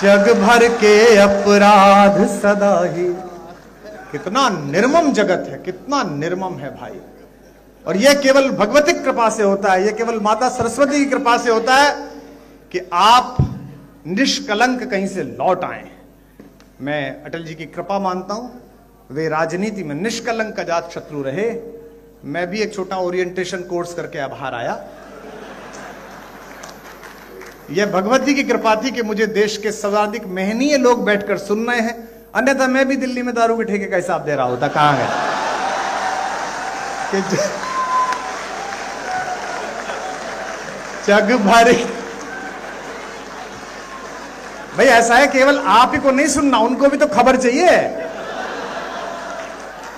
जग भर के अपराध सदा ही। कितना निर्मम जगत है, कितना निर्मम है भाई। और यह केवल भगवती कृपा से होता है, यह केवल माता सरस्वती की कृपा से होता है कि आप निष्कलंक कहीं से लौट आए। मैं अटल जी की कृपा मानता हूं, वे राजनीति में निष्कलंक अजात शत्रु रहे। मैं भी एक छोटा ओरिएंटेशन कोर्स करके अब बाहर आया। यह भगवती की कृपा थी कि मुझे देश के सर्वाधिक मेहनीय लोग बैठकर सुन रहे हैं, अन्यथा मैं भी दिल्ली में दारू के ठेके का हिसाब दे रहा होता। कहां है कि जग भर। भाई ऐसा है, केवल आप ही को नहीं सुनना, उनको भी तो खबर चाहिए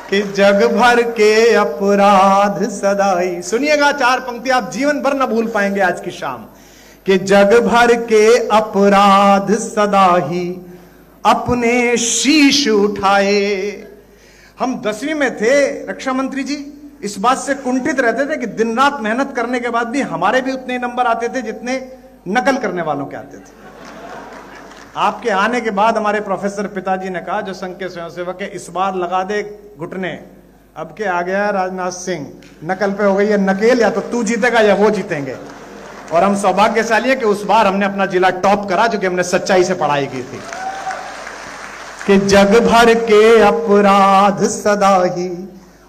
कि जग भर के अपराध सदा ही। सुनिएगा चार पंक्ति, आप जीवन भर ना भूल पाएंगे आज की शाम। कि जग भर के अपराध सदा ही अपने शीश उठाए। हम 10वीं में थे रक्षा मंत्री जी, इस बात से कुंठित रहते थे कि दिन रात मेहनत करने के बाद भी हमारे भी उतने नंबर आते थे जितने नकल करने वालों के आते थे। आपके आने के बाद हमारे प्रोफेसर पिताजी ने कहा, जो संघ के स्वयंसेवक है, इस बार लगा दे घुटने। अब के आ गया राजनाथ सिंह, नकल पे हो गई है नकेल, या तो तू जीतेगा या वो जीतेंगे। और हम सौभाग्यशाली है कि उस बार हमने अपना जिला टॉप करा, जो कि हमने सच्चाई से पढ़ाई की थी। कि जग भर के अपराध सदा ही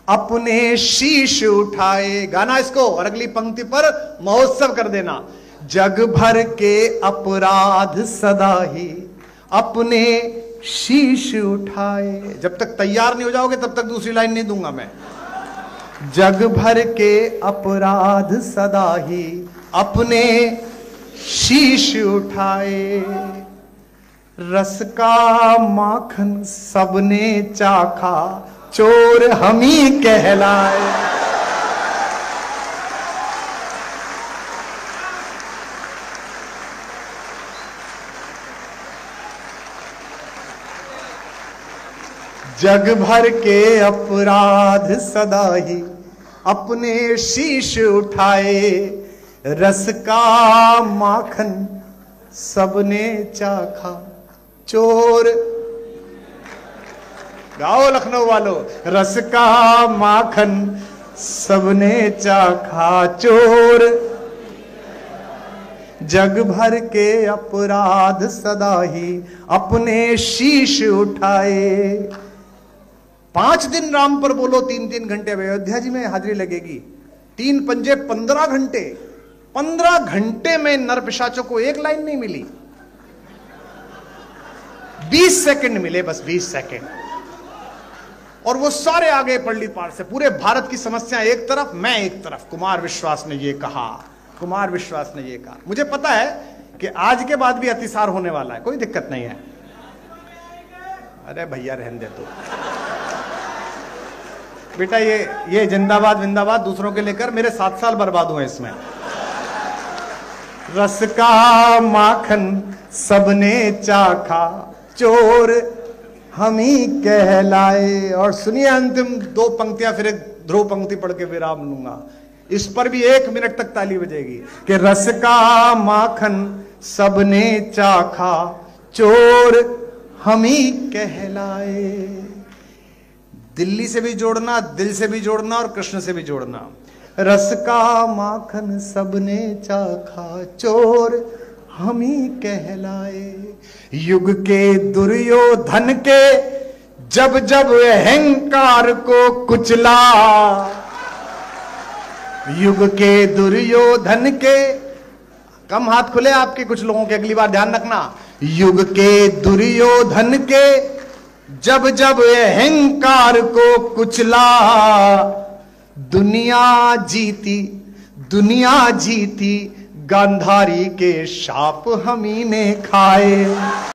अपने शीश उठाए। गाना इसको, और अगली पंक्ति पर महोत्सव कर देना। जग भर के अपराध सदा ही अपने शीश उठाए। जब तक तैयार नहीं हो जाओगे तब तक दूसरी लाइन नहीं दूंगा मैं। जग भर के अपराध सदा ही अपने शीश उठाए। रस का माखन सबने चाखा, चोर हम ही कहलाए। जग भर के अपराध सदा ही अपने शीश उठाए। रस का माखन सबने चाखा, चोर। गाओ लखनऊ वालों। रस का माखन सबने चाखा, चोर। जग भर के अपराध सदा ही अपने शीश उठाए। 5 दिन राम पर बोलो, 3-3 घंटे अयोध्या जी में हाजिरी लगेगी। 3 पंजे 15 घंटे। 15 घंटे में नर पिशाचों को एक लाइन नहीं मिली, 20 सेकंड मिले, बस 20 सेकंड। और वो सारे आगे पल्ली पार से। पूरे भारत की समस्या एक तरफ, मैं एक तरफ। कुमार विश्वास ने ये कहा, कुमार विश्वास ने ये कहा। मुझे पता है कि आज के बाद भी अतिसार होने वाला है, कोई दिक्कत नहीं है। अरे भैया रहने दे तो बेटा, ये जिंदाबाद विंदाबाद दूसरों के लेकर मेरे 7 साल बर्बाद हुए इसमें। रस का माखन सबने चाखा, चोर हम ही कहलाए। और सुनिए अंतिम 2 पंक्तियां, फिर एक ध्रुव पंक्ति पढ़ के विराम लूंगा। इस पर भी 1 मिनट तक ताली बजेगी। कि रस का माखन सबने चाखा, चोर हम ही कहलाए। दिल्ली से भी जोड़ना, दिल से भी जोड़ना और कृष्ण से भी जोड़ना। रस का माखन सबने चाखा, चोर हम ही कहलाए। युग के दुर्योधन के जब जब अहंकार को कुचला। युग के दुर्योधन के, कम हाथ खुले आपके कुछ लोगों के, अगली बार ध्यान रखना। युग के दुर्योधन के जब जब अहंकार को कुचला। दुनिया जीती गांधारी के शाप हम ही ने खाए।